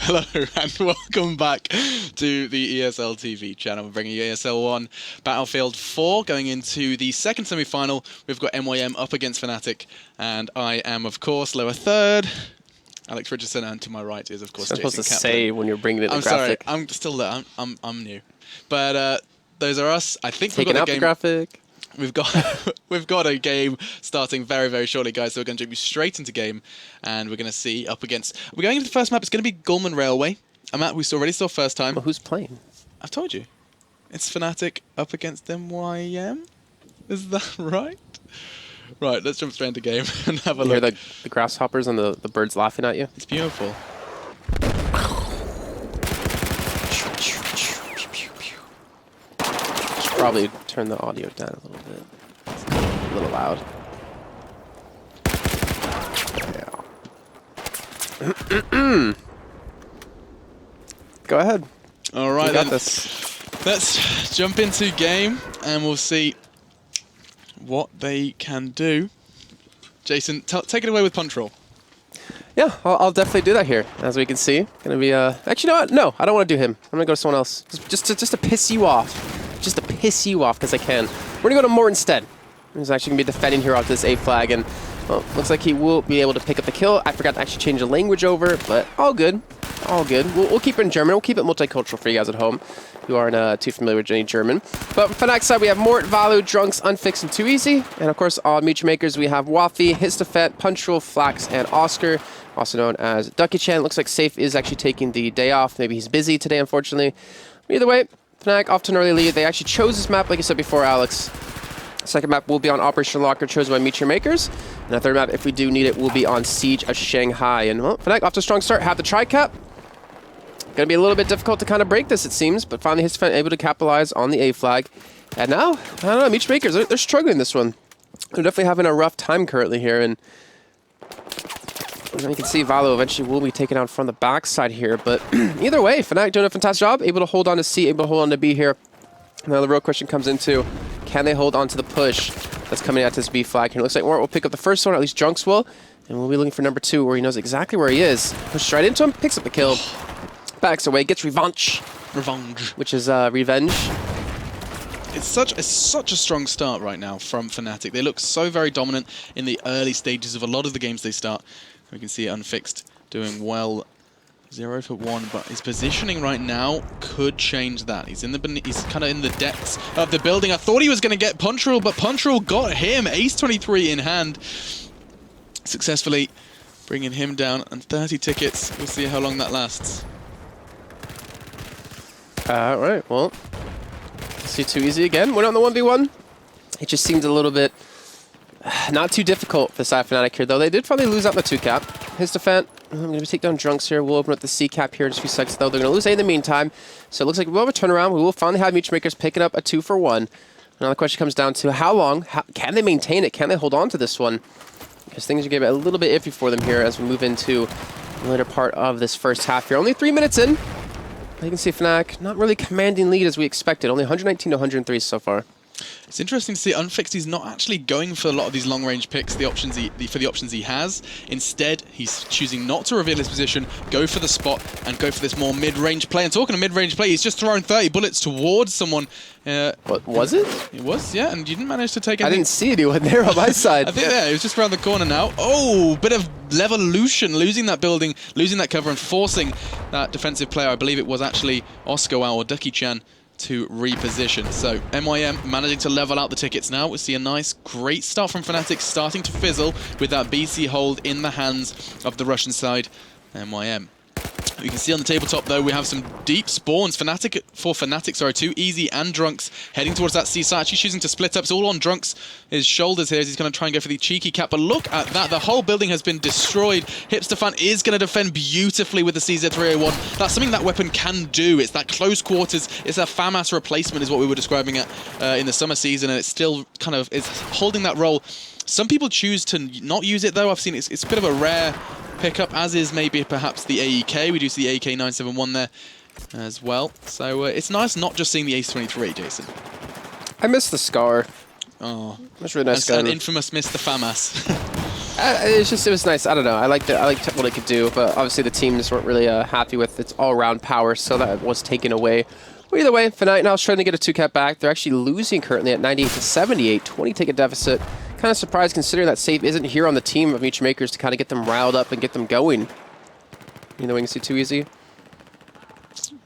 Hello and welcome back to the ESL TV channel. We're bringing you ESL One Battlefield 4 going into the second semi-final. We've got MYM up against Fnatic and I am of course lower third. Alex Richardson, and to my right is of course Jason supposed to say when you're bringing it the sorry, graphic. I'm still there. I'm new. But those are us. I think Taking we've got out a game. the graphic. We've got a game starting very, very shortly, guys. So we're going to jump straight into game, and we're going to see up against. We're going into the first map. It's going to be Gulman Railway, a map we already saw first time. Well, who's playing? I've told you, it's Fnatic up against MYM. Is that right? Right. Let's jump straight into game and have a look. You hear the grasshoppers and the birds laughing at you? It's beautiful. Probably turn the audio down a little bit. It's a little loud. Yeah. Go ahead. All right, you got then. This. Let's jump into game and we'll see what they can do. Jason, take it away with punch roll. Yeah, I'll definitely do that here. As we can see, gonna be actually, you know what? No, I don't want to do him. I'm gonna go to someone else. Just to piss you off. Just to piss you off because I can. We're gonna go to Mort instead. He's actually gonna be defending here off this A flag, and well, looks like he will be able to pick up the kill. I forgot to actually change the language over, but all good, all good. We'll keep it in German. We'll keep it multicultural for you guys at home who aren't too familiar with any German. But for Fnatic's side, we have Mort, Valu, Drunks, Unfixed, and Too Easy. And of course, on MeetYourMakers, we have Wafi, Histafet, Punctual, Flax, and Oscar, also known as Ducky Chan. Looks like Safe is actually taking the day off. Maybe he's busy today, unfortunately. Either way, Fnatic off to an early lead. They actually chose this map, like you said before, Alex. Second map will be on Operation Locker, chosen by MeetYourMakers. And the third map, if we do need it, will be on Siege of Shanghai. And well, Fnatic off to a strong start. Have the tri-cap. Gonna be a little bit difficult to kind of break this, it seems, but finally Histafet able to capitalize on the A flag. And now, I don't know, MeetYourMakers, they're struggling this one. They're definitely having a rough time currently here, and you can see Valo eventually will be taken out from the backside here, but either way, Fnatic doing a fantastic job, able to hold on to C, able to hold on to B here. Now the real question comes into, can they hold on to the push that's coming out to this B flag here? It looks like Mort will pick up the first one, or at least Drunks will, and we'll be looking for number 2, where he knows exactly where he is. Pushes right into him, picks up the kill, backs away, gets revenge. Revenge. Which is revenge. It's such a strong start right now from Fnatic. They look so very dominant in the early stages of a lot of the games they start. We can see Unfixed doing well, 0 for 1, but his positioning right now could change that. He's kind of in the depths of the building. I thought he was going to get punch roll, but punch roll got him. Ace 23 in hand, successfully bringing him down, and 30 tickets. We'll see how long that lasts. All right, well, see Too Easy again. We're on the 1v1. It just seemed a little bit not too difficult for the side of Fnatic here, though. They did probably lose out in the 2-cap. Histafet, I'm going to take down Drunks here. We'll open up the C-cap here in just a few seconds, though. They're going to lose A in the meantime. So it looks like we'll have a turnaround. We will finally have MeetYourMakers picking up a 2 for 1. Now the question comes down to how long? Can they maintain it? Can they hold on to this one? Because things are getting a little bit iffy for them here as we move into the later part of this first half here. Only 3 minutes in. You can see Fnatic not really commanding lead as we expected. Only 119 to 103 so far. It's interesting to see Unfixed. He's not actually going for a lot of these long-range picks, for the options he has. Instead, he's choosing not to reveal his position, go for the spot, and go for this more mid-range play. And talking of mid-range play, he's just thrown 30 bullets towards someone. What was it? It was, yeah, and you didn't manage to take anything. I didn't see it. He wasn't there on my side. I think, yeah, it was just around the corner now. Oh, bit of Levolution, losing that building, losing that cover, and forcing that defensive player. I believe it was actually Oscar or Ducky Chan to reposition. So MYM managing to level out the tickets now. We see a nice, great start from Fnatic, starting to fizzle with that BC hold in the hands of the Russian side, MYM. You can see on the tabletop, though, we have some deep spawns. Fnatic, Too Easy and Drunks heading towards that C side, actually choosing to split up. It's all on Drunks' his shoulders here as he's going to try and go for the cheeky cap. But look at that. The whole building has been destroyed. Hipsterfan is going to defend beautifully with the CZ301. That's something that weapon can do. It's that close quarters. It's a FAMAS replacement is what we were describing it in the summer season, and it's still kind of is holding that role. Some people choose to not use it, though. I've seen it's a bit of a rare pickup, as is maybe perhaps the AEK. We do see the AEK 971 there as well. So it's nice not just seeing the Ace 23, Jason. I miss the Scar. Oh, that's really nice. And infamous Mr. FAMAS. It was nice. I don't know. I liked what it could do, but obviously the teams weren't really happy with its all-around power, so that was taken away. But either way, Fnatic now is trying to get a 2-cap back. They're actually losing currently at 98 to 78, 20-ticket deficit. Kind of surprised considering that save isn't here on the team of MeetYourMakers to kind of get them riled up and get them going. You know, we can see too easy.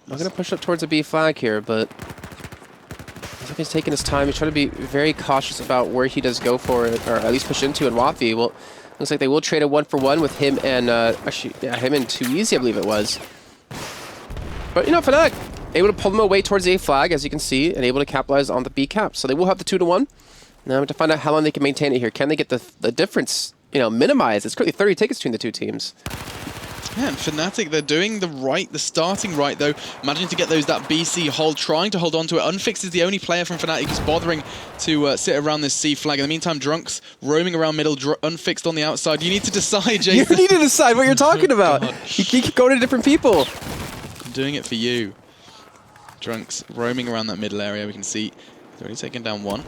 I'm going to push up towards a B flag here, but looks like he's taking his time. He's trying to be very cautious about where he does go for it, or at least push into. And Wafi, well, looks like they will trade a 1-for-1 with him and actually, yeah, him and Too Easy, I believe it was. But you know, Fnatic able to pull them away towards the A flag, as you can see, and able to capitalize on the B cap. So they will have the 2-to-1. Now to find out how long they can maintain it here. Can they get the difference, you know, minimized? It's currently 30 tickets between the two teams. Yeah, and Fnatic, they're doing the starting right though, managing to get that BC hold, trying to hold on to it. Unfixed is the only player from Fnatic who's bothering to sit around this C flag. In the meantime, Drunks roaming around middle, Unfixed on the outside. You need to decide, Jason. You need to decide what you're talking about. You keep going to different people. I'm doing it for you. Drunks roaming around that middle area. We can see he's already taken down one.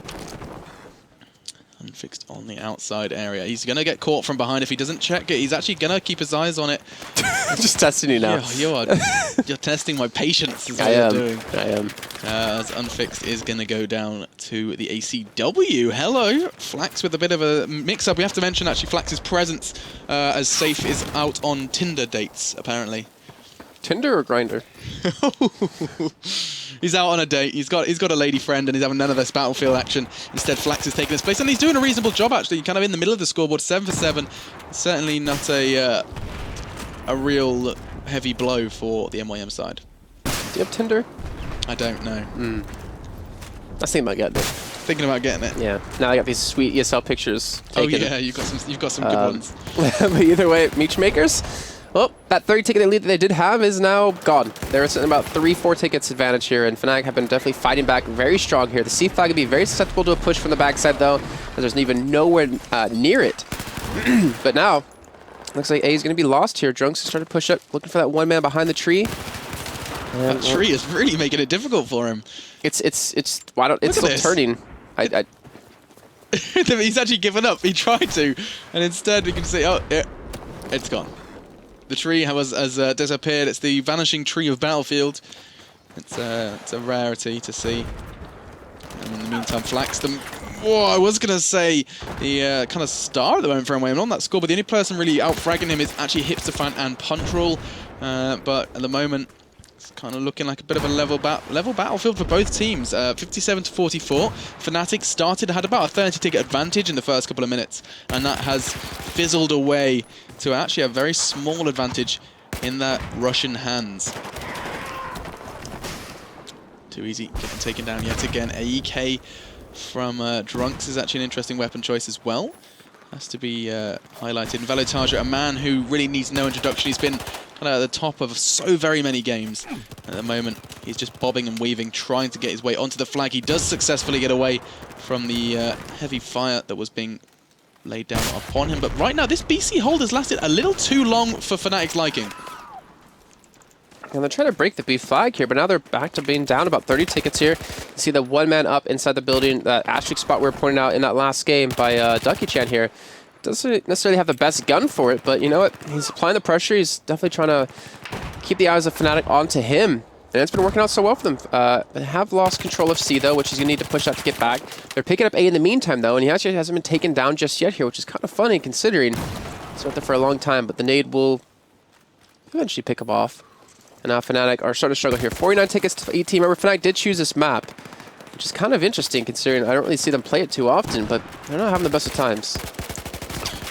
Unfixed on the outside area. He's going to get caught from behind if he doesn't check it. He's actually going to keep his eyes on it. I'm just testing you now. You're testing my patience is what you're doing. I am. As Unfixed is going to go down to the ACW. Hello. Flax with a bit of a mix-up. We have to mention actually Flax's presence as Safe is out on Tinder dates, apparently. Tinder or Grindr? He's out on a date. He's got a lady friend, and he's having none of this battlefield action. Instead, Flax is taking his place, and he's doing a reasonable job actually. Kind of in the middle of the scoreboard, 7 for 7. Certainly not a real heavy blow for the MYM side. Do you have Tinder? I don't know. I was thinking about getting it. Thinking about getting it. Yeah. Now I got these sweet ESL pictures taken. Oh yeah, you've got some good ones. But either way, MeetYourMakers. Well, that 30-ticket lead that they did have is now gone. They're sitting about 3-4 tickets advantage here, and Fnatic have been definitely fighting back very strong here. The C flag would be very susceptible to a push from the backside, though, as there's even nowhere near it. But now, looks like A is going to be lost here. Drunks is starting to push up, looking for that one man behind the tree. And that tree is really making it difficult for him. It's still turning. He's actually given up. He tried to, and instead we can see, oh, yeah, it's gone. The tree has disappeared. It's the vanishing tree of Battlefield. It's a rarity to see. And in the meantime, Flaxton. Whoa, I was going to say the kind of star at the moment for MYM on that score, but the only person really out-fragging him is actually Hipsterfan and Punchroll. But at the moment, it's kind of looking like a bit of a level battlefield for both teams. 57 to 44. Fnatic had about a 30-ticket advantage in the first couple of minutes, and that has fizzled away to actually a very small advantage in that Russian hands. Too easy, getting taken down yet again. AEK from Drunks is actually an interesting weapon choice as well. Has to be highlighted. And Velotaja, a man who really needs no introduction. He's been kind of at the top of so very many games. At the moment, he's just bobbing and weaving, trying to get his way onto the flag. He does successfully get away from the heavy fire that was being laid down upon him. But right now, this BC hold has lasted a little too long for Fnatic's liking. And they're trying to break the B flag here, but now they're back to being down about 30 tickets here. You see the one man up inside the building, that asterisk spot we were pointing out in that last game by Ducky-chan here. Doesn't necessarily have the best gun for it, but you know what? He's applying the pressure. He's definitely trying to keep the eyes of Fnatic onto him. And it's been working out so well for them. They have lost control of C, though, which he's going to need to push out to get back. They're picking up A in the meantime, though, and he actually hasn't been taken down just yet here, which is kind of funny considering he's out there for a long time. But the nade will eventually pick him off. And now Fnatic are starting to struggle here. 49 tickets to 18. Remember, Fnatic did choose this map, which is kind of interesting considering I don't really see them play it too often, but they're not having the best of times.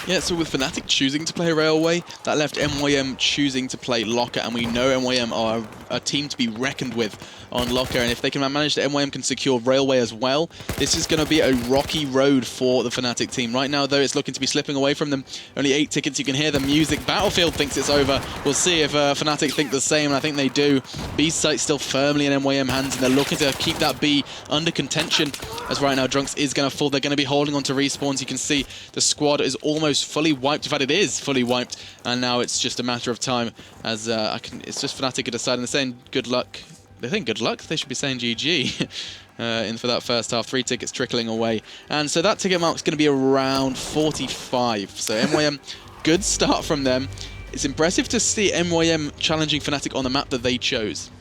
Yeah, so with Fnatic choosing to play Railway, that left MYM choosing to play Locker, and we know MYM are a team to be reckoned with on Locker, and if they can manage that MYM can secure Railway as well, this is going to be a rocky road for the Fnatic team. Right now, though, it's looking to be slipping away from them. Only 8 tickets, you can hear the music. Battlefield thinks it's over. We'll see if Fnatic think the same, and I think they do. B site's still firmly in MYM hands, and they're looking to keep that B under contention, as right now Drunks is going to fall. They're going to be holding on to respawns. You can see the squad is almost fully wiped. In fact, it is fully wiped, and now it's just a matter of time as it's just Fnatic are deciding. They're saying good luck. They think good luck. They should be saying GG. in for that first half. 3 tickets trickling away. And so that ticket mark is going to be around 45. So MYM, good start from them. It's impressive to see MYM challenging Fnatic on the map that they chose.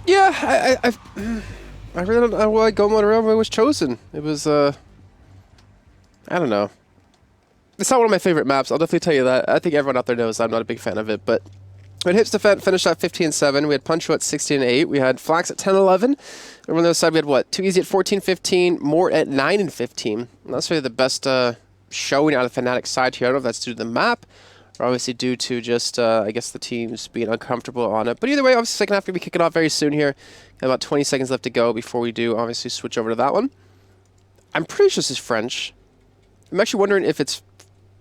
Yeah, I really don't know why Goma was chosen. It was, I don't know. It's not one of my favorite maps, I'll definitely tell you that. I think everyone out there knows I'm not a big fan of it, but when Hips finished at 15-7, we had Puncho at 16-8, we had Flax at 10-11, and on the other side we had what? Too Easy at 14-15, Mort at 9-15. And that's really the best showing out of the Fnatic side here. I don't know if that's due to the map, or obviously due to just, I guess, the teams being uncomfortable on it. But either way, obviously second half going to be kicking off very soon here. Got about 20 seconds left to go before we do obviously switch over to that one. I'm pretty sure this is French. I'm actually wondering if it's...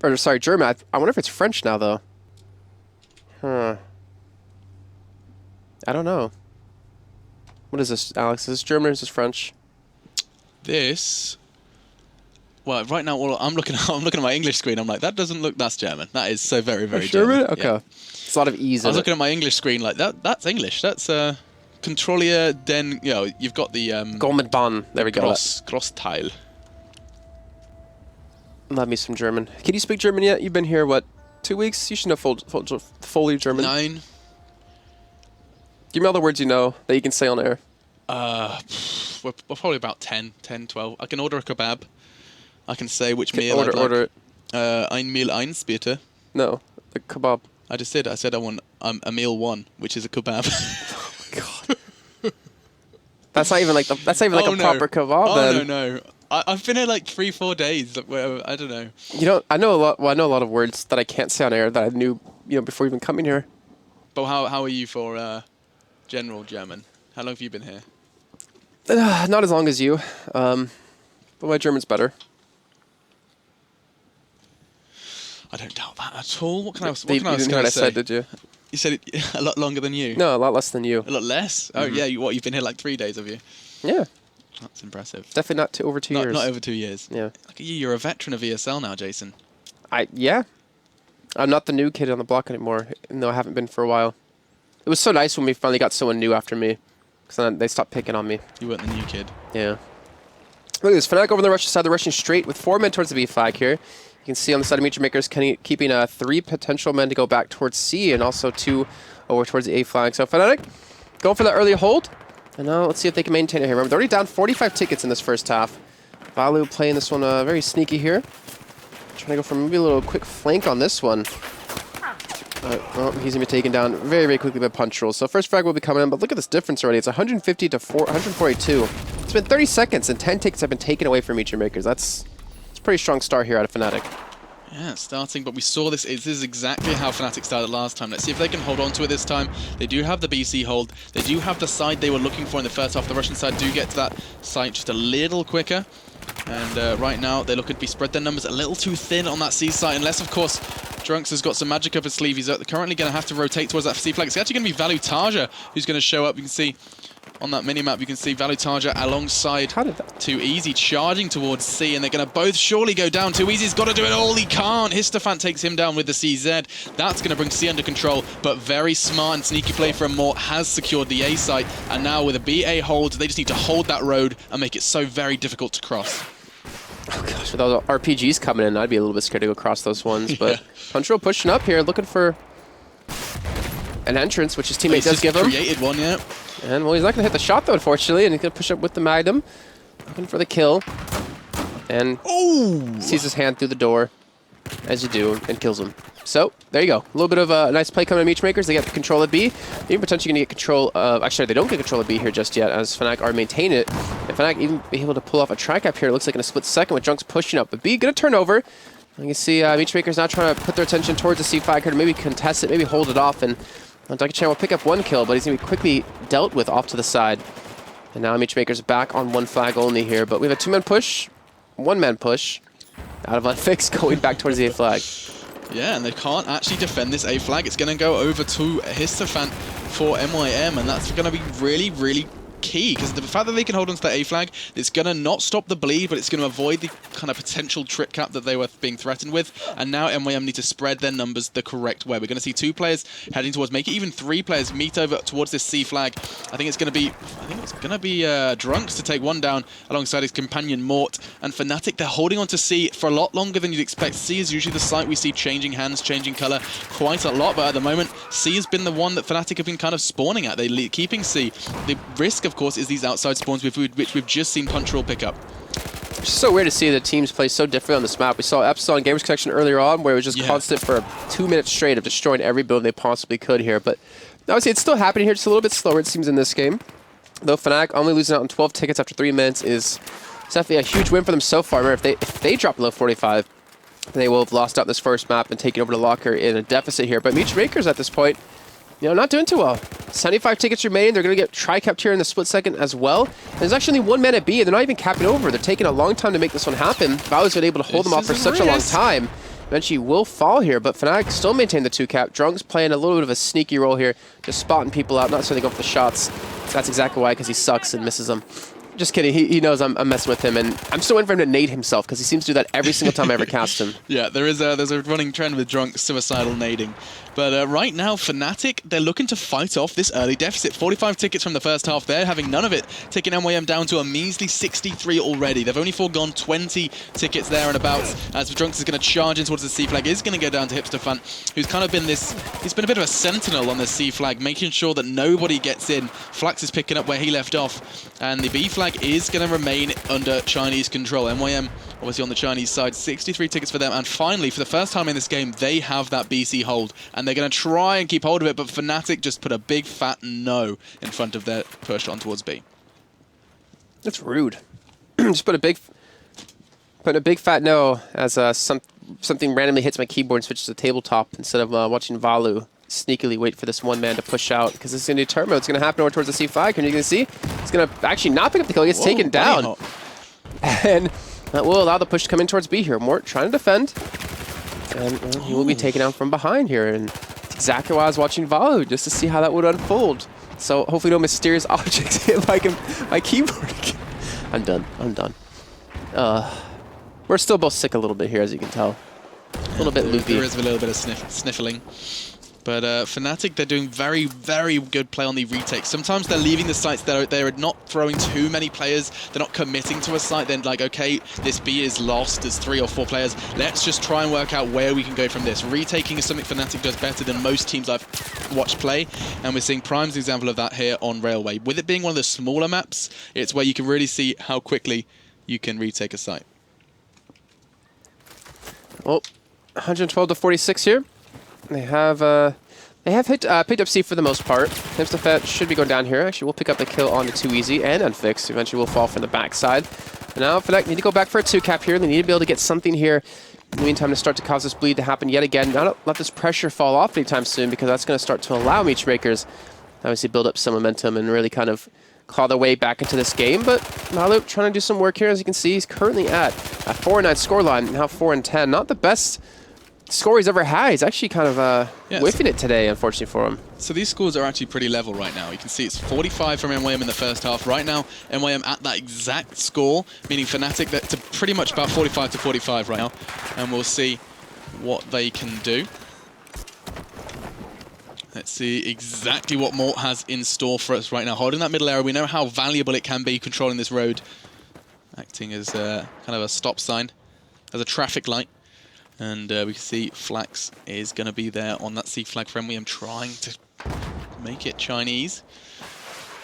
Or, sorry, German. I wonder if it's French now, though. Huh. I don't know. What is this, Alex? Is this German or is this French? This... Well, right now, I'm looking at my English screen. I'm like, that doesn't look... That's German. That is so very, very German. Okay. Yeah. It's a lot of ease I was looking at my English screen like, that's English. That's... Controllier, then, you know, you've got the... Goldman. There we go. Crossteil. Love me some German. Can you speak German yet? You've been here, what, 2 weeks? You should know fully German. 9. Give me all the words you know that you can say on air. We're probably about 10, 12. I can order a kebab. I can say which meal I'd like. Order it. Ein Meal eins, bitte. No, the kebab. I just did. I said I want a meal 1, which is a kebab. Oh my god. That's not even like a proper kebab. Oh then. no. I've been here like 3-4 days. I don't know. You know, I know a lot. Well, I know a lot of words that I can't say on air that I knew, before even coming here. But how are you for general German? How long have you been here? Not as long as you, but my German's better. I don't doubt that at all. What can I You didn't hear what I said, did you? You said it a lot longer than you. No, a lot less than you. A lot less? Oh yeah. You've been here like 3 days, have you? Yeah. That's impressive. Definitely not over 2 years. Not over 2 years. Yeah. Look at you. You're a veteran of ESL now, Jason. Yeah. I'm not the new kid on the block anymore, even though I haven't been for a while. It was so nice when we finally got someone new after me, because then they stopped picking on me. You weren't the new kid. Yeah. Look at this. Fnatic over on the Russian side. They're rushing straight with 4 men towards the B flag here. You can see on the side of MeetYourMakers keeping 3 potential men to go back towards C and also 2 over towards the A flag. So Fnatic going for that early hold. And now let's see if they can maintain it here. Remember, they're already down 45 tickets in this first half. Balu playing this one very sneaky here. Trying to go for maybe a little quick flank on this one. Well, he's going to be taken down very, very quickly by punch rolls. So first frag will be coming in, but look at this difference already. It's 150 to 142. It's been 30 seconds and 10 tickets have been taken away from MeetYourMakers. That's a pretty strong start here out of Fnatic. Yeah, starting, but we saw this. This is exactly how Fnatic started last time. Let's see if they can hold on to it this time. They do have the BC hold. They do have the side they were looking for in the first half. The Russian side do get to that site just a little quicker. And right now, they're looking to be spread their numbers a little too thin on that C site. Unless, of course, Drunks has got some magic up his sleeve. He's currently going to have to rotate towards that C flag. It's actually going to be Valutaja who's going to show up. You can see on that mini-map, you can see Valutaja alongside Too Easy charging towards C, and they're going to both surely go down. Too Easy's got to do it all. He can't. Histofant takes him down with the CZ. That's going to bring C under control, but very smart and sneaky play from Mort has secured the A site, and now with a BA hold, they just need to hold that road and make it so very difficult to cross. Oh gosh, with all the RPGs coming in, I'd be a little bit scared to go across those ones, but yeah. Punch pushing up here, looking for an entrance, which his teammate does give him. Created one, yeah. And, well, he's not going to hit the shot, though, unfortunately, and he's going to push up with the Magnum. Looking for the kill. And sees his hand through the door, as you do, and kills him. So, there you go. A little bit of a nice play coming to MeetYourMakers. They get control of B. Even potentially going to get control of... Actually, they don't get control of B here just yet, as Fnatic are maintaining it. And Fnatic even be able to pull off a track up here. It looks like in a split second with Drunks pushing up. But B going to turn over. And you can see MeetYourMakers now trying to put their attention towards the C flag here to maybe contest it, maybe hold it off, and Ducky will pick up 1 kill, but he's going to be quickly dealt with off to the side. And now MeetYourMakers back on 1 flag only here, but we have a 2-man push, 1-man push, out of Unfix going back towards the A flag. Yeah, and they can't actually defend this A flag. It's going to go over to Histofant for MYM, and that's going to be really, really key, because the fact that they can hold onto that A flag, it's going to not stop the bleed, but it's going to avoid the kind of potential trip cap that they were being threatened with. And now MYM need to spread their numbers the correct way. We're going to see 2 players heading towards, make it even 3 players meet over towards this C flag. I think it's going to be Drunks to take one down alongside his companion Mort. And Fnatic, they're holding on to C for a lot longer than you'd expect. C is usually the site we see changing hands, changing color quite a lot, but at the moment, C has been the one that Fnatic have been kind of spawning at. They're keeping C. The risk, of course, is these outside spawns, which we've just seen Punchroll pick up. It's just so weird to see the teams play so differently on this map. We saw Epsilon Gamers Connection earlier on, where it was just constant for 2 minutes straight of destroying every build they possibly could here. But obviously, it's still happening here. Just a little bit slower, it seems, in this game. Though Fnatic only losing out on 12 tickets after 3 minutes is definitely a huge win for them so far. Remember, if they drop below 45, they will have lost out this first map and taken over the locker in a deficit here. But MeetYourMakers at this point, not doing too well. 75 tickets remaining. They're going to get tri-capped here in the split second as well. And there's actually only 1 man at B, and they're not even capping over. They're taking a long time to make this one happen. Value's been able to hold them off for such a long time. Eventually will fall here, but Fnatic still maintain the 2 cap. Drunk's playing a little bit of a sneaky role here, just spotting people out, not necessarily going for the shots. That's exactly why, because he sucks and misses them. Just kidding. He knows I'm messing with him, and I'm still waiting for him to nade himself, because he seems to do that every single time I ever cast him. Yeah, there's a running trend with Drunk suicidal nading. But right now, Fnatic, they're looking to fight off this early deficit. 45 tickets from the first half there, having none of it, taking MYM down to a measly 63 already. They've only foregone 20 tickets there and about, as Drunks is going to charge in towards the C flag. Is going to go down to Hipster Fan, who's kind of been he's been a bit of a sentinel on the C flag, making sure that nobody gets in. Flax is picking up where he left off, and the B flag is going to remain under Chinese control. MYM, obviously on the Chinese side, 63 tickets for them, and finally, for the first time in this game, they have that BC hold, and they're going to try and keep hold of it, but Fnatic just put a big fat no in front of their push on towards B. That's rude. Just put a big fat no as something randomly hits my keyboard and switches to tabletop instead of watching Valu sneakily wait for this 1 man to push out, because this is going to determine what's going to happen over towards the C flag. And you can see he's going to actually not pick up the kill. He gets taken down. And that will allow the push to come in towards B here. Mort trying to defend. And he will be taken out from behind here. And it's exactly why I was watching Valu, just to see how that would unfold. So hopefully no mysterious objects hit my keyboard again. I'm done. We're still both sick a little bit here, as you can tell. A little bit loopy. There is a little bit of sniffling. But Fnatic, they're doing very, very good play on the retakes. Sometimes they're leaving the sites, they're not throwing too many players, they're not committing to a site, then like, okay, this B is lost, there's 3 or 4 players, let's just try and work out where we can go from this. Retaking is something Fnatic does better than most teams I've watched play, and we're seeing Prime's example of that here on Railway. With it being one of the smaller maps, it's where you can really see how quickly you can retake a site. Well, 112 to 46 here. They have picked up C for the most part. Hipstafet should be going down here. Actually, we'll pick up the kill on the 2easy and Unfixed. Eventually, we'll fall from the backside. And now, Fnatic need to go back for a 2 cap here. They need to be able to get something here in the meantime to start to cause this bleed to happen yet again. Not let this pressure fall off anytime soon, because that's going to start to allow MeetYourMakers obviously build up some momentum and really kind of claw their way back into this game. But Malu trying to do some work here. As you can see, he's currently at a 4-9 scoreline, now 4-10. Not the best score he's ever had. He's actually kind of whiffing it today, unfortunately for him. So these scores are actually pretty level right now. You can see it's 45 from MYM in the first half. Right now, MYM at that exact score, meaning Fnatic, that's pretty much about 45 to 45 right now. And we'll see what they can do. Let's see exactly what Mort has in store for us right now. Holding that middle area, we know how valuable it can be controlling this road. Acting as kind of a stop sign, as a traffic light. And we can see Flax is going to be there on that C flag for MYM, trying to make it Chinese.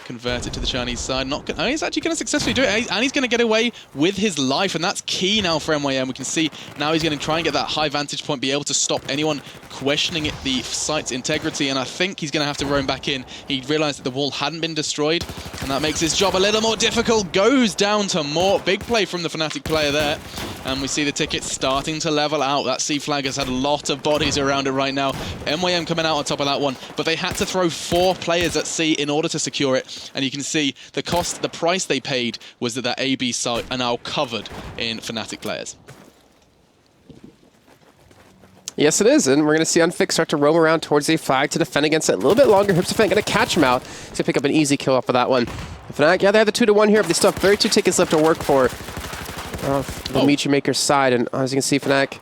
Convert it to the Chinese side. He's actually going to successfully do it, and he's going to get away with his life, and that's key now for MYM. We can see now he's going to try and get that high vantage point, be able to stop anyone questioning the site's integrity, and I think he's going to have to roam back in. He realized that the wall hadn't been destroyed, and that makes his job a little more difficult. Goes down to Mort. Big play from the Fnatic player there, and we see the tickets starting to level out. That C flag has had a lot of bodies around it right now. MYM coming out on top of that one, but they had to throw 4 players at C in order to secure it. And you can see the price they paid was that that AB site are now covered in Fnatic players. Yes, it is, and we're going to see Unfixed start to roam around towards the flag to defend against it a little bit longer. Hipstafet going to catch him out. He's going to pick up an easy kill off of that one. Fnatic, yeah, they have the 2-1 here, but they still have 32 tickets left to work for. The MeetYourMakers side, and as you can see, Fnatic,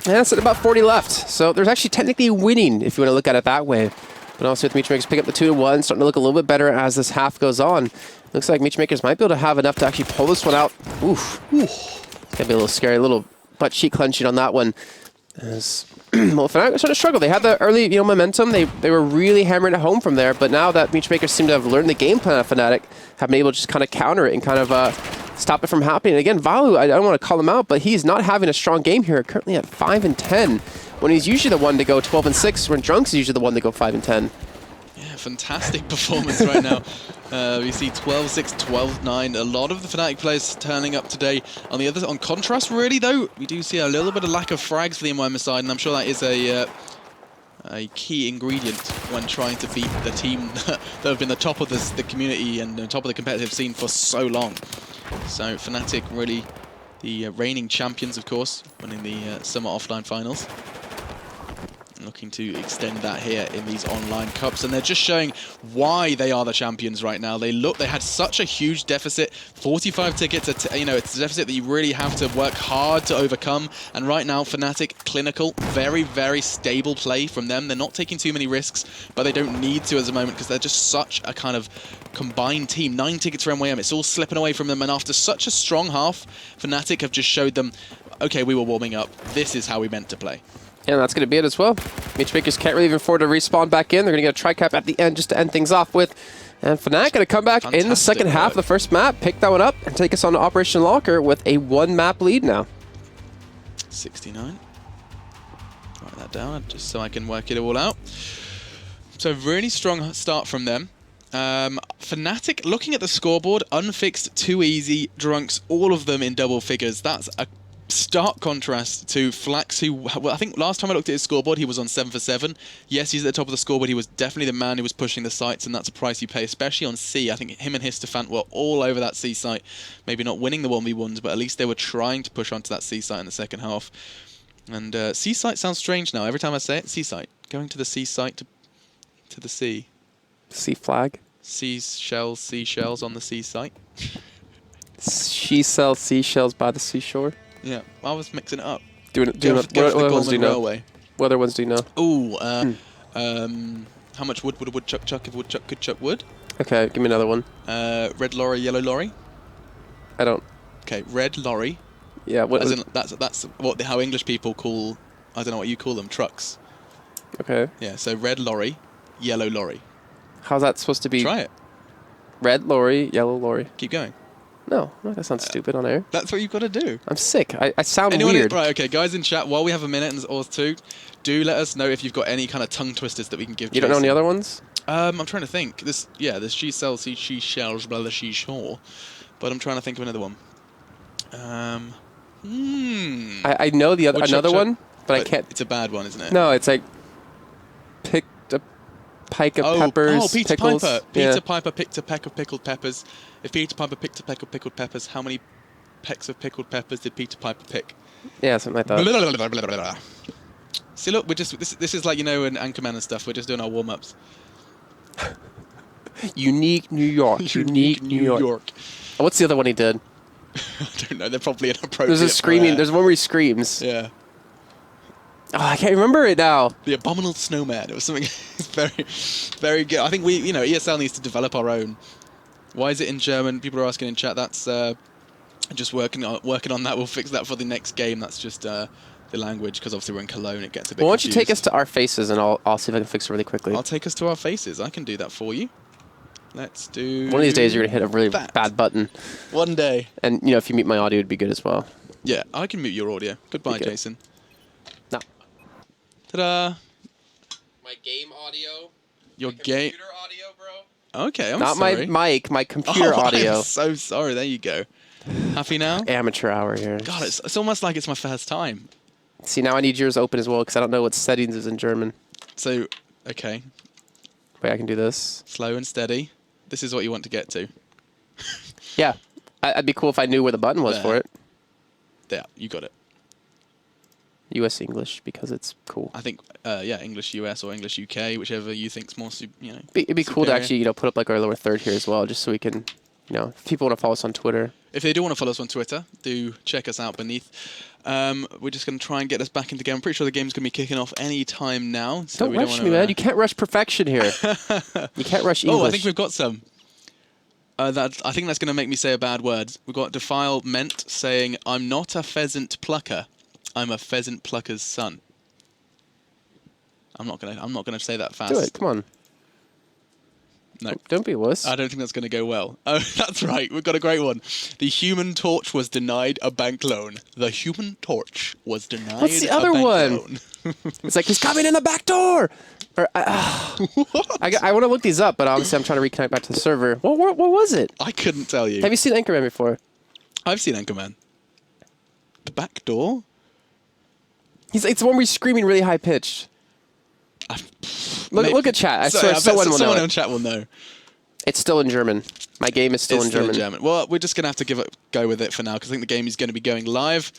yeah, it's at about 40 left. So there's actually technically winning if you want to look at it that way. But also with MeetYourMakers pick up the 2-1, starting to look a little bit better as this half goes on. Looks like MeetYourMakers might be able to have enough to actually pull this one out. Oof. It's gonna be a little scary, a little butt cheek clenching on that one. As well, Fnatic sort of struggled. They had the early, momentum. They were really hammering it home from there. But now that MeetYourMakers seem to have learned the game plan of Fnatic, have been able to just kind of counter it and kind of stop it from happening. Again, Valu, I don't want to call him out, but he's not having a strong game here. Currently at 5-10, when he's usually the one to go 12-6. When Drunks is usually the one to go 5-10. Yeah, fantastic performance right now. We see 12-6, 12-9. A lot of the Fnatic players turning up today. On contrast, really though, we do see a little bit of lack of frags for the MYM side, and I'm sure that is a key ingredient when trying to beat the team that have been the top of the community and the top of the competitive scene for so long. So Fnatic really the reigning champions, of course, winning the Summer Offline Finals. Looking to extend that here in these online cups, and they're just showing why they are the champions right now. They had such a huge deficit, 45 tickets. It's a deficit that you really have to work hard to overcome. And right now, Fnatic, clinical, very, very stable play from them. They're not taking too many risks, but they don't need to at the moment because they're just such a kind of combined team. 9 tickets for MYM. It's all slipping away from them, and after such a strong half, Fnatic have just showed them, okay, we were warming up. This is how we meant to play. And that's going to be it as well. MeetYourMakers can't really even afford to respawn back in. They're going to get a tri-cap at the end just to end things off with. And Fnatic going to come back in the second half of the first map, pick that one up, and take us on to Operation Locker with a 1-map lead now. 69. Write that down just so I can work it all out. So really strong start from them. Fnatic, looking at the scoreboard, unfixed, too easy, Drunks, all of them in double figures. That's a stark contrast to Flax, who, well, I think last time I looked at his scoreboard, he was on 7 for 7. Yes, he's at the top of the scoreboard. He was definitely the man who was pushing the sites, and that's a price you pay, especially on C. I think him and Histofant were all over that C site. Maybe not winning the 1v1s, but at least they were trying to push onto that C site in the second half. And C site sounds strange now. Every time I say it, C site. Going to the C site to the sea. C flag. Seashells on the sea site. She sells seashells by the seashore. Yeah, I was mixing it up. What other ones do you know? What other ones do you know? Ooh, how much wood would a woodchuck chuck if a woodchuck could chuck wood? Okay, give me another one. Red lorry, yellow lorry. I don't. Okay, red lorry. Yeah, what? As in, that's what how English people call. I don't know what you call them. Trucks. Okay. Yeah, so red lorry, yellow lorry. How's that supposed to be? Try it. Red lorry, yellow lorry. Keep going. No, that sounds stupid on air. That's what you've got to do. I'm sick. I sound weird. Right, okay, guys in chat, while we have a minute or two, do let us know if you've got any kind of tongue twisters that we can give You don't know any other ones? I'm trying to think. This she sells, she shells, blah, she sure. But I'm trying to think of another one. I know the other another one, but I can't. It's a bad one, isn't it? No, it's like picked a pike of peppers. Oh, Peter pickles. Piper. Peter Piper picked a peck of pickled peppers. If Peter Piper picked a peck of pickled peppers, how many pecks of pickled peppers did Peter Piper pick? Yeah, something like that. See, look, we're just this is like, in Anchorman and stuff. We're just doing our warm-ups. Unique New York. Unique New York. Oh, what's the other one he did? I don't know. They're probably inappropriate. There's a screaming. There's one where he screams. Yeah. Oh, I can't remember it now. The Abominable Snowman. It was something very, very good. I think we, ESL needs to develop our own. Why is it in German? People are asking in chat. That's just working on that. We'll fix that for the next game. That's just the language, because obviously we're in Cologne. It gets a bit. Well, why don't confused. you take us to our faces, and I'll see if I can fix it really quickly. I'll take us to our faces. I can do that for you. Let's do. One of these days, you're gonna hit a really bad button. One day. And if you mute my audio, it'd be good as well. Yeah, I can mute your audio. Goodbye, Jason. No. Ta-da! My game audio. Your game. Computer audio, bro. Okay, I'm not sorry. my computer audio. I'm so sorry. There you go. Happy now? Amateur hour here. God, it's almost like it's my first time. See, now I need yours open as well because I don't know what settings is in German. So, okay. Wait, I can do this. Slow and steady. This is what you want to get to. Yeah. It'd be cool if I knew where the button was for it. Yeah, you got it. US English because it's cool. I think, yeah, English US or English UK, whichever you think's more, It'd be cool to actually, put up like our lower third here as well, just so we can, if people want to follow us on Twitter. If they do want to follow us on Twitter, do check us out beneath. We're just going to try and get us back into the game. I'm pretty sure the game's going to be kicking off any time now. So don't rush me, man. You can't rush perfection here. You can't rush English. Oh, I think we've got some. I think that's going to make me say a bad word. We've got Defile Ment saying, "I'm not a pheasant plucker. I'm a pheasant plucker's son." I'm not gonna say that fast. Do it. Come on. No. Don't be a wuss. I don't think that's going to go well. Oh, that's right. We've got a great one. The Human Torch was denied a bank loan. The Human Torch was denied What's the other one? It's like, he's coming in the back door! Or, I want to look these up, but obviously I'm trying to reconnect back to the server. What was it? I couldn't tell you. Have you seen Anchorman before? I've seen Anchorman. The back door? It's the one where he's screaming really high-pitched. Look at chat. I swear someone in chat will know. It's still in German. My game is still in German. Well, we're just going to have to go with it for now, because I think the game is going to be going live.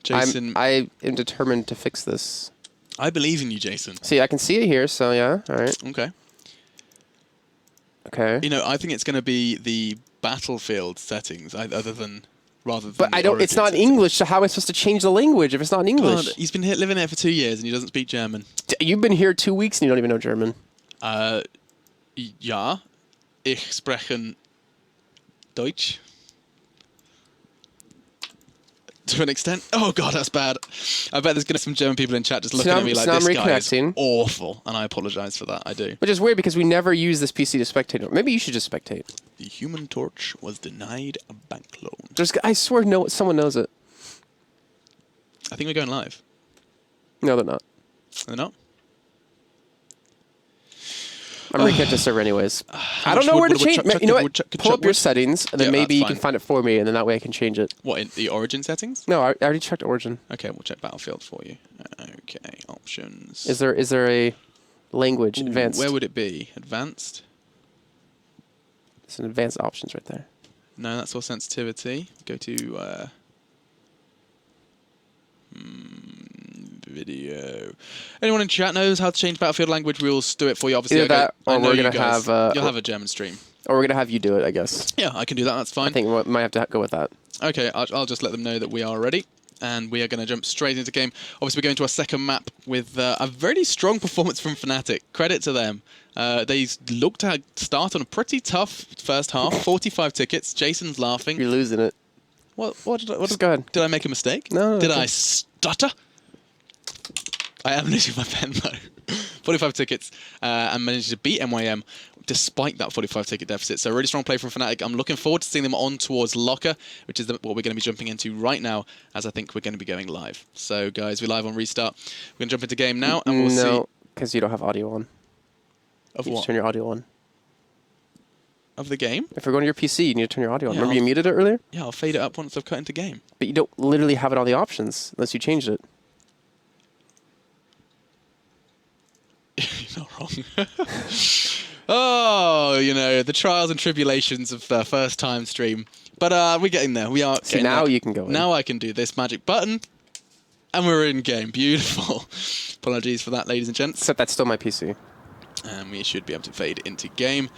Jason, I am determined to fix this. I believe in you, Jason. See, I can see it here, so yeah. All right. Okay. Okay. I think it's going to be the battlefield settings, rather than. But I don't. It's not in English, so how am I supposed to change the language if it's not in English? God, he's been living here for 2 years and he doesn't speak German. You've been here 2 weeks and you don't even know German. Ja, ich spreche Deutsch. To an extent. Oh god, that's bad. I bet there's going to be some German people in chat just looking at me like, this guy is awful, and I apologise for that. I do. Which is weird because we never use this PC to spectate. Maybe you should just spectate. The Human Torch was denied a bank loan. I swear, someone knows it. I think we're going live. No, they're not. They're not. I'm reconnecting the server anyways. I don't know where to change. You know what? Pull up your settings, and then maybe you can find it for me, and then that way I can change it. What, in the Origin settings? No, I already checked Origin. Okay, we'll check Battlefield for you. Okay, options. Is there a language advanced? Where would it be? Advanced? It's an advanced options right there. No, that's all sensitivity. Go to video. Anyone in chat knows how to change Battlefield language? We'll do it for you. Obviously, either that, or we're gonna have you'll have a German stream, or we're gonna have you do it. I guess. Yeah, I can do that. That's fine. I think we might have to go with that. Okay, I'll just let them know that we are ready, and we are going to jump straight into game. Obviously, we're going to our second map with a very strong performance from Fnatic. Credit to them. They looked to start on a pretty tough first half. 45 tickets. Jason's laughing. You're losing it. What did I make a mistake? No. Did I stutter? I am losing my pen though. 45 tickets and managed to beat MYM despite that 45 ticket deficit. So a really strong play from Fnatic. I'm looking forward to seeing them on towards Locker, which is what we're going to be jumping into right now, as I think we're going to be going live. So guys, we're live on restart. We're going to jump into game now, and we'll see. No, because you don't have audio on. Of you what? Just turn your audio on. Of the game? If we're going to your PC, you need to turn your audio on. Yeah, Remember you muted it earlier? Yeah, I'll fade it up once I've cut into game. But you don't literally have it on the options unless you changed it. You're not wrong. Oh, the trials and tribulations of first time stream. But we're getting there. We are. See, now you can go in. Now I can do this magic button, and we're in game. Beautiful. Apologies for that, ladies and gents. Except that's still my PC. And we should be able to fade into game.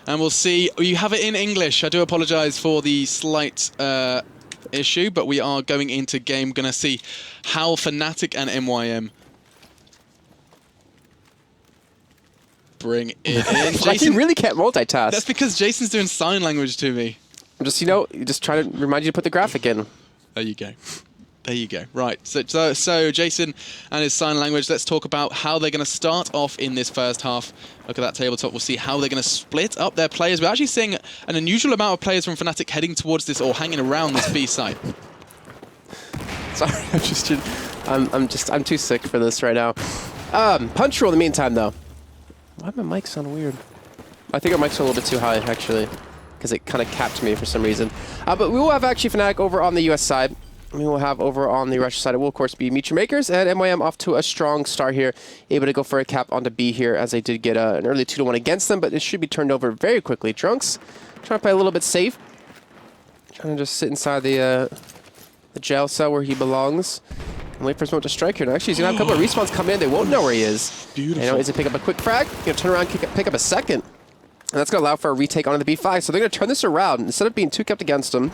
And we'll see. You have it in English. I do apologise for the slight issue, but we are going into game. Going to see how Fnatic and MYM bring it in. Like, you really can't multitask. That's because Jason's doing sign language to me. I'm just, just trying to remind you to put the graphic in. There you go. There you go. Right. So Jason and his sign language. Let's talk about how they're going to start off in this first half. Look at that tabletop. We'll see how they're going to split up their players. We're actually seeing an unusual amount of players from Fnatic heading towards this or hanging around this B site. Sorry, I'm too sick for this right now. Punch roll in the meantime, though. Why did my mic sound weird? I think our mics are a little bit too high, actually, because it kind of capped me for some reason. But we will have actually Fnatic over on the US side. We will have over on the Russia side, it will, of course, be MeetYourMakers, and MYM off to a strong start here, able to go for a cap onto B here, as they did get an early 2-1 against them, but it should be turned over very quickly. Trunks trying to play a little bit safe, trying to just sit inside the jail cell where he belongs. And wait for his moment to strike here. Now, actually, he's going to have a couple of respawns come in. They won't know where he is. Beautiful. You know, is it pick up a quick frag? Going to turn around, pick up a second. And that's going to allow for a retake onto the B5. So they're going to turn this around. Instead of being 2-capped against him,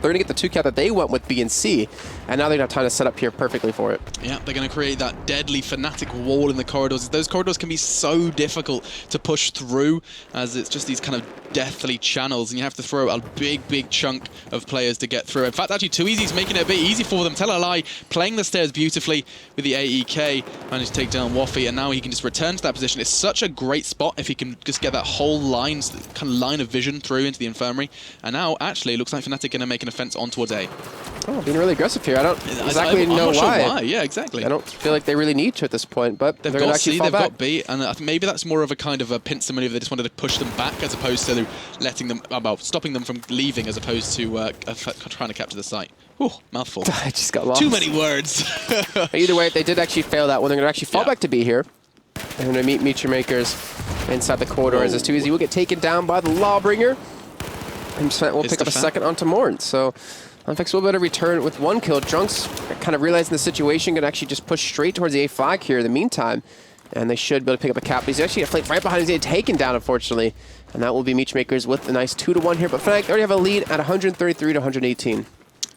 they're going to get the 2-cap that they went with B and C, and now they're going to have time to set up here perfectly for it. Yeah, they're going to create that deadly Fnatic wall in the corridors. Those corridors can be so difficult to push through, as it's just these kind of deathly channels, and you have to throw a big chunk of players to get through. In fact, actually, 2Easy's making it a bit easy for them. Tell a lie, playing the stairs beautifully with the AEK, managed to take down Waffy, and now he can just return to that position. It's such a great spot if he can just get that whole line, kind of line of vision through into the infirmary. And now, actually, it looks like Fnatic are going to make an offense on towards A. Oh, being really aggressive here. I don't exactly know why. Sure why. Yeah, exactly. I don't feel like they really need to at this point, but they're going to actually fall back. They've got B, and I think maybe that's more of a kind of a pincer maneuver. They just wanted to push them back as opposed to letting them, well, stopping them from leaving as opposed to trying to capture the site. Ooh, mouthful. I just got lost. Too many words. Either way, they did actually fail that one. They're going to actually fall back to B here. They're going to meet MeetYourMakers inside the corridor as this 2Easy will get taken down by the Lawbringer. And we'll pick up a second onto Morn. So Unfix will be able to return with 1 kill. Drunks kind of realizing the situation, going to actually just push straight towards the A flag here in the meantime. And they should be able to pick up a cap. But he's actually going to flank right behind him. He's taken down, unfortunately. And that will be MeetYourMakers with a nice 2-1 here. But Fnatic already have a lead at 133 to 118.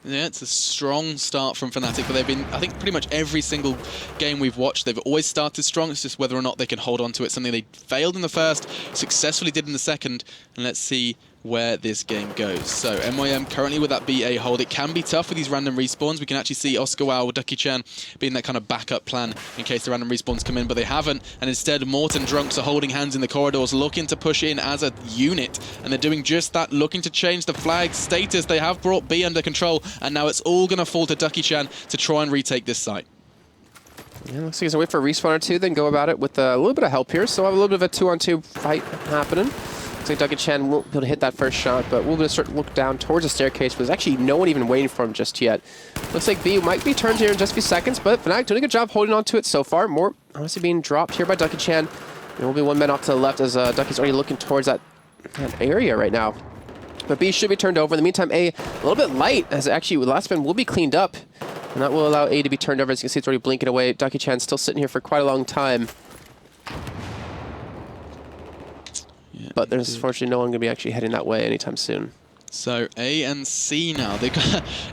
Yeah, it's a strong start from Fnatic, but they've been, I think, pretty much every single game we've watched, they've always started strong. It's just whether or not they can hold on to it. Something they failed in the first, successfully did in the second, and let's see where this game goes. So MYM currently with that BA hold. It can be tough with these random respawns. We can actually see Oscar Wow or Ducky Chan being that kind of backup plan in case the random respawns come in, but they haven't. And instead, Morton Drunks are holding hands in the corridors, looking to push in as a unit. And they're doing just that, looking to change the flag status. They have brought B under control, and now it's all going to fall to Ducky Chan to try and retake this site. Yeah, looks like he's going to wait for a respawn or two, then go about it with a little bit of help here. So we'll have a little bit of a 2-on-2 fight happening. Looks like Ducky Chan won't be able to hit that first shot, but we'll be able to start to look down towards the staircase, but there's actually no one even waiting for him just yet. Looks like B might be turned here in just a few seconds, but Fnatic doing a good job holding on to it so far. More honestly being dropped here by Ducky Chan. There will be 1 man off to the left as Ducky's already looking towards that area right now. But B should be turned over. In the meantime, A little bit light, as actually the last spin will be cleaned up. And that will allow A to be turned over. As you can see, it's already blinking away. Ducky Chan's still sitting here for quite a long time. Yeah, but there's unfortunately no one going to be actually heading that way anytime soon. So A and C now.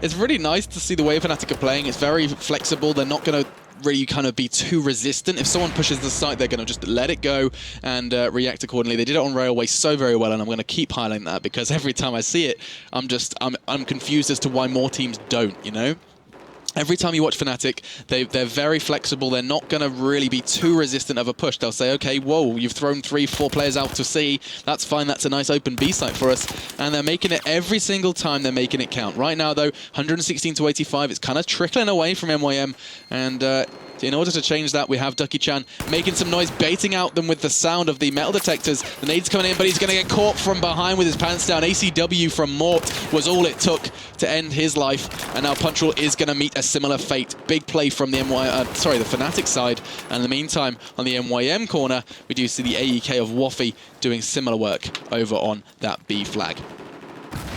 It's really nice to see the way Fnatic are playing. It's very flexible. They're not going to really kind of be too resistant. If someone pushes the site, they're going to just let it go and react accordingly. They did it on Railway so very well, and I'm going to keep highlighting that because every time I see it, I'm confused as to why more teams don't, you know? Every time you watch Fnatic, they're very flexible. They're not going to really be too resistant of a push. They'll say, okay, whoa, you've thrown 3-4 players out to C. That's fine. That's a nice open B site for us. And they're making it every single time. They're making it count. Right now, though, 116 to 85. It's kind of trickling away from MYM. And in order to change that, we have Ducky Chan making some noise, baiting out them with the sound of the metal detectors. The nade's coming in, but he's going to get caught from behind with his pants down. ACW from Mort was all it took to end his life. And now Punchal is going to meet a similar fate. Big play from the Fnatic side. And in the meantime, on the MYM corner, we do see the AEK of Waffy doing similar work over on that B flag.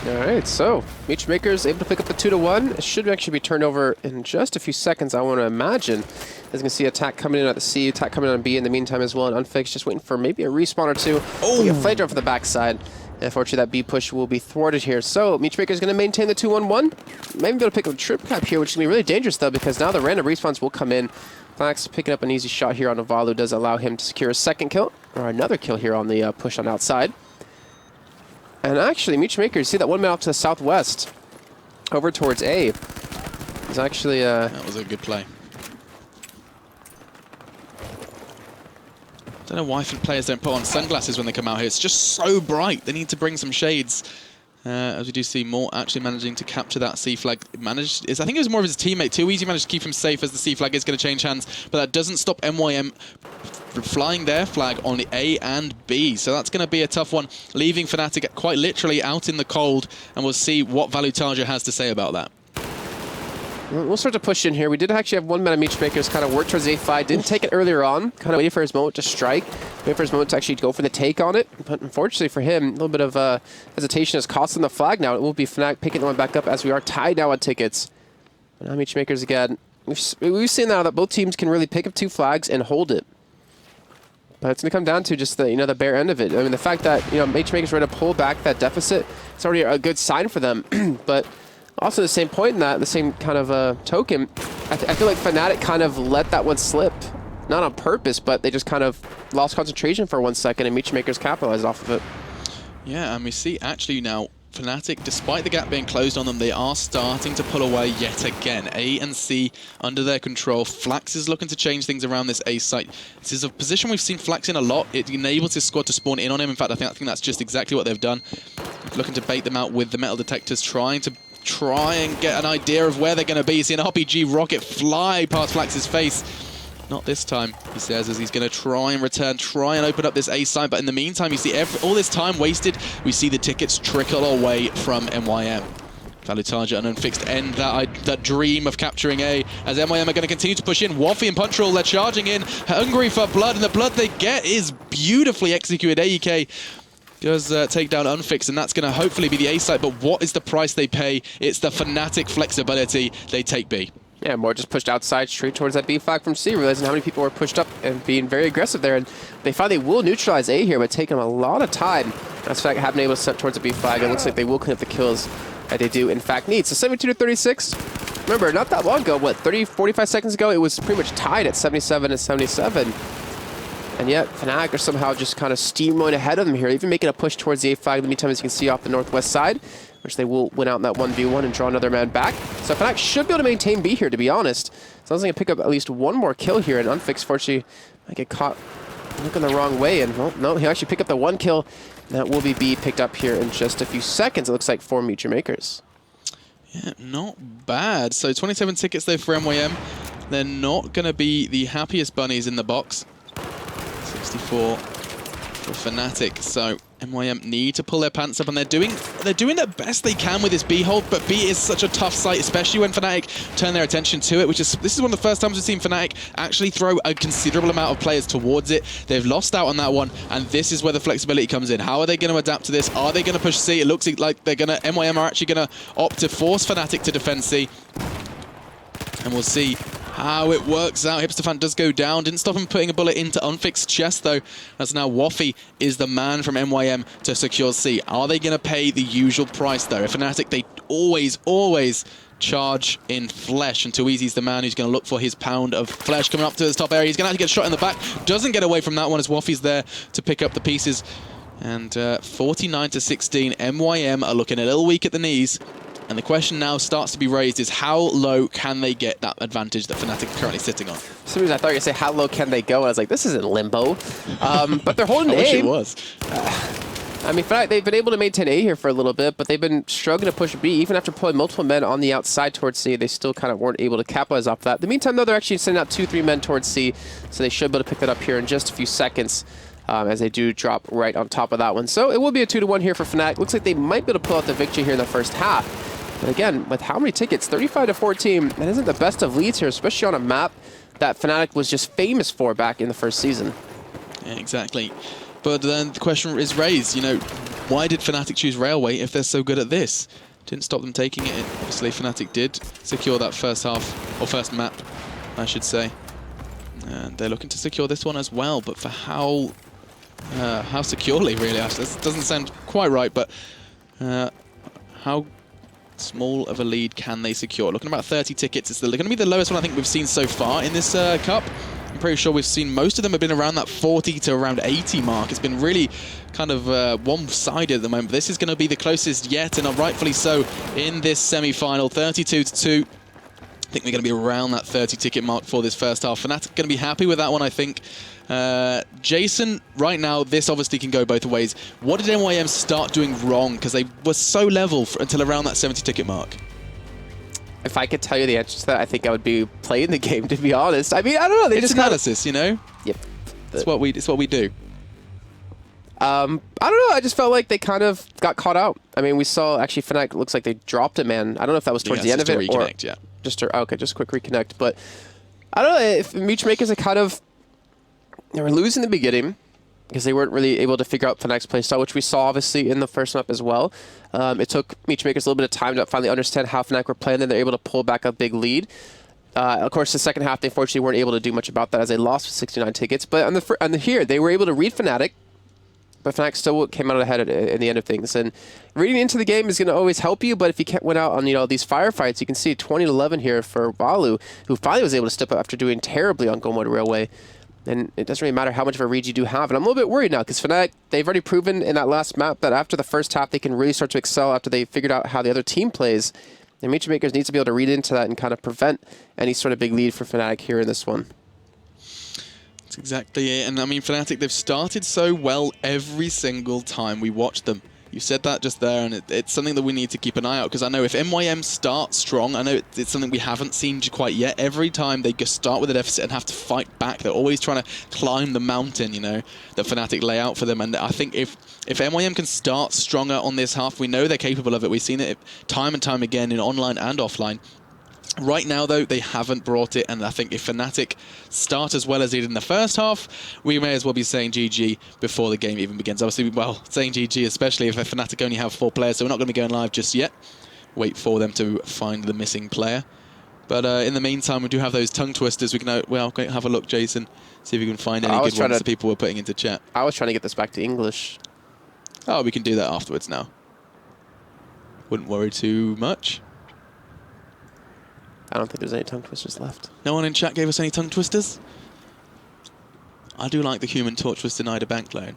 All right, so MeetYourMakers able to pick up the 2-1. It should actually be turned over in just a few seconds, I want to imagine. As you can see, attack coming in at the C, attack coming in on B in the meantime as well, and Unfix just waiting for maybe a respawn or two. Oh, a flamer from the backside. And unfortunately, that B push will be thwarted here. So MeetYourMakers going to maintain the 2-1-1. Maybe be able to pick up a trip cap here, which is going to be really dangerous though, because now the random respawns will come in. Flax picking up an easy shot here on Navalu does allow him to secure a second kill, or another kill here on the push on outside. And actually, MeetYourMakers, see that 1 man off to the southwest, over towards A. Is actually that was a good play. Don't know why players don't put on sunglasses when they come out here. It's just so bright. They need to bring some shades. As we do see Mort actually managing to capture that C flag. I think it was more of his teammate. 2Easy managed to keep him safe as the C flag is going to change hands, but that doesn't stop MYM flying their flag on the A and B. So that's going to be a tough one, leaving Fnatic quite literally out in the cold, and we'll see what Valutaja has to say about that. We'll start to push in here. We did actually have 1 man of MeetYourMakers kind of work towards A5. Didn't take it earlier on. Kind of waiting for his moment to strike. Waiting for his moment to actually go for the take on it. But unfortunately for him, a little bit of hesitation has cost him the flag now. It will be Fnatic picking the one back up as we are tied now on tickets. But now MeetYourMakers again we've seen now that both teams can really pick up 2 flags and hold it. But it's going to come down to just the, the bare end of it. I mean, the fact that, MeetYourMakers ready to pull back that deficit, it's already a good sign for them. But also the same point in that, the same kind of token, I feel like Fnatic kind of let that one slip. Not on purpose, but they just kind of lost concentration for 1 second, and MeetYourMakers capitalized off of it. Yeah, and we see actually now Fnatic, despite the gap being closed on them, they are starting to pull away yet again. A and C under their control. Flax is looking to change things around this A site. This is a position we've seen Flax in a lot. It enables his squad to spawn in on him. In fact, I think that's just exactly what they've done. Looking to bait them out with the metal detectors, trying and get an idea of where they're going to be. You see an RPG rocket fly past Flax's face. Not this time, he says, as he's going to try and return, try and open up this A side. But in the meantime, you see all this time wasted. We see the tickets trickle away from MYM. Value target and Unfixed end that dream of capturing A, as MYM are going to continue to push in. Waffy and Punchroll, they're charging in, hungry for blood, and the blood they get is beautifully executed. AEK does take down Unfixed, and that's going to hopefully be the A side. But what is the price they pay? It's the Fnatic flexibility. They take B. Yeah, more just pushed outside straight towards that B flag from C, realizing how many people were pushed up and being very aggressive there. And they finally will neutralize A here, but taking them a lot of time. That's fact, have been able to set towards the B flag. It looks like they will clean up the kills that they do in fact need. So 72-36. Remember, not that long ago, what, 45 seconds ago, it was pretty much tied at 77 and 77. And yet, Fnatic are somehow just kind of steamrolling ahead of them here, even making a push towards the A flag. In the meantime, as you can see off the northwest side, which they will win out in that 1v1 and draw another man back. So Fnatic should be able to maintain B here, to be honest. Sounds like they pick up at least one more kill here, and Unfixed, fortunately, might get caught looking the wrong way. And, well, no, he'll actually pick up the 1 kill. That will be B picked up here in just a few seconds, it looks like, for MeetYourMakers. Yeah, not bad. So 27 tickets, though, for MYM. They're not going to be the happiest bunnies in the box. 64 for Fnatic. So MYM need to pull their pants up, and they're doing the best they can with this B hold, but B is such a tough site, especially when Fnatic turn their attention to it, this is one of the first times we've seen Fnatic actually throw a considerable amount of players towards it. They've lost out on that one, and this is where the flexibility comes in. How are they going to adapt to this? Are they going to push C? It looks like MYM are actually going to opt to force Fnatic to defend C. And we'll see how it works out. Hipsterfan does go down. Didn't stop him putting a bullet into Unfixed's chest, though. As now Waffy is the man from MYM to secure C. Are they going to pay the usual price, though? If Fnatic, they always charge in flesh, and Too Easy's the man who's going to look for his pound of flesh coming up to his top area. He's going to have to get shot in the back. Doesn't get away from that one as Waffy's there to pick up the pieces. And 49-16, MYM are looking a little weak at the knees. And the question now starts to be raised is how low can they get that advantage that Fnatic are currently sitting on? For some reason I thought you were going to say how low can they go, and I was like, this isn't limbo. But they're holding A. I wish it was. I mean, Fnatic, they've been able to maintain A here for a little bit, but they've been struggling to push B. Even after pulling multiple men on the outside towards C, they still kind of weren't able to capitalize off that. In the meantime, though, they're actually sending out 2-3 men towards C, so they should be able to pick that up here in just a few seconds. As they do drop right on top of that one. So it will be a 2-1 here for Fnatic. Looks like they might be able to pull out the victory here in the first half. But again, with how many tickets, 35-14, that isn't the best of leads here, especially on a map that Fnatic was just famous for back in the first season. Yeah, exactly. But then the question is raised, why did Fnatic choose Railway if they're so good at this? Didn't stop them taking it. Obviously, Fnatic did secure that first half, or first map, I should say. And they're looking to secure this one as well, but for how securely, really? This doesn't sound quite right, but how small of a lead can they secure? Looking about 30 tickets. It's going to be the lowest one I think we've seen so far in this cup. I'm pretty sure we've seen most of them have been around that 40 to around 80 mark. It's been really kind of one-sided at the moment. But this is going to be the closest yet, and rightfully so, in this semi-final. 32-2. I think we're going to be around that 30 ticket mark for this first half. Fnatic going to be happy with that one, I think. Jason, right now, this obviously can go both ways. What did MYM start doing wrong? Because they were so level until around that 70 ticket mark. If I could tell you the answer to that, I think I would be playing the game, to be honest. I mean, I don't know. It's analysis, Yep. It's what we do. I don't know. I just felt like they kind of got caught out. I mean, we saw actually Fnatic looks like they dropped a man. I don't know if that was towards the end of it or just a quick reconnect. But I don't know if MeetYourMakers are kind of they were losing in the beginning because they weren't really able to figure out Fnatic's playstyle, which we saw obviously in the first map as well. It took MeetYourMakers a little bit of time to finally understand how Fnatic were playing, and they're able to pull back a big lead. Of course, the second half, they unfortunately weren't able to do much about that as they lost with 69 tickets. But on the here, they were able to read Fnatic, but Fnatic still came out ahead in the end of things. And reading into the game is going to always help you, but if you can't win out on these firefights, you can see 20-11 here for Valu, who finally was able to step up after doing terribly on Gomod Railway. And it doesn't really matter how much of a read you do have. And I'm a little bit worried now because Fnatic, they've already proven in that last map that after the first half, they can really start to excel after they figured out how the other team plays. And MeetYourMakers needs to be able to read into that and kind of prevent any sort of big lead for Fnatic here in this one. That's exactly it. And I mean, Fnatic, they've started so well every single time we watch them. You said that just there, and it's something that we need to keep an eye out, because I know if MYM start strong, I know it's something we haven't seen quite yet. Every time they just start with a deficit and have to fight back, they're always trying to climb the mountain, that Fnatic lay out for them. And I think if MYM can start stronger on this half, we know they're capable of it. We've seen it time and time again in online and offline. Right now, though, they haven't brought it, and I think if Fnatic start as well as they did in the first half, we may as well be saying GG before the game even begins. Obviously, well, saying GG, especially if Fnatic only have 4 players, so we're not going to be going live just yet. Wait for them to find the missing player. But in the meantime, we do have those tongue twisters. We can, have a look, Jason, see if we can find any good ones that people were putting into chat. I was trying to get this back to English. Oh, we can do that afterwards now. Wouldn't worry too much. I don't think there's any tongue twisters left. No one in chat gave us any tongue twisters? I do like the Human Torch was denied a bank loan.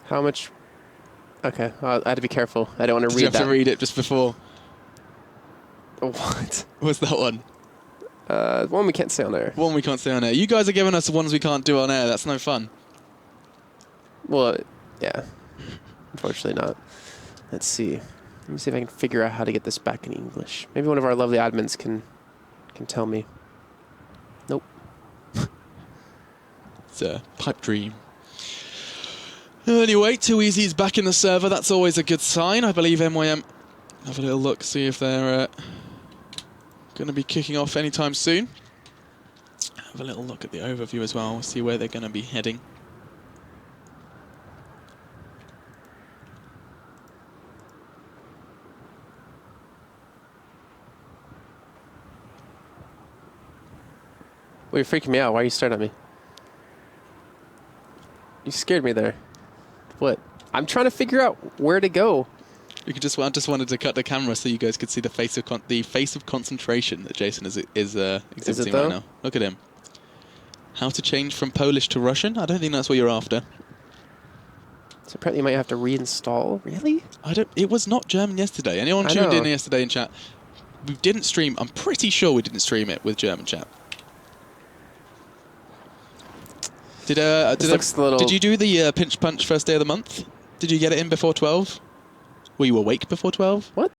How much? Okay, I had to be careful. I don't want to read that. Did you have to read it just before? What? What's that one? One we can't say on air. One we can't say on air. You guys are giving us the ones we can't do on air. That's no fun. Well, yeah. Unfortunately not. Let's see. Let me see if I can figure out how to get this back in English. Maybe one of our lovely admins can tell me. Nope. It's a pipe dream. Anyway, 2Easy's back in the server. That's always a good sign. I believe MYM have a little look, see if they're going to be kicking off anytime soon. Have a little look at the overview as well, see where they're going to be heading. Well, you're freaking me out. Why are you staring at me? You scared me there. What? I'm trying to figure out where to go. I just wanted to cut the camera so you guys could see the face of concentration that Jason is exhibiting right now. Look at him. How to change from Polish to Russian? I don't think that's what you're after. So apparently you might have to reinstall. Really? It was not German yesterday. Anyone tuned in yesterday in chat? We didn't stream. I'm pretty sure we didn't stream it with German chat. Did you do the pinch punch first day of the month? Did you get it in before 12? Were you awake before 12? What?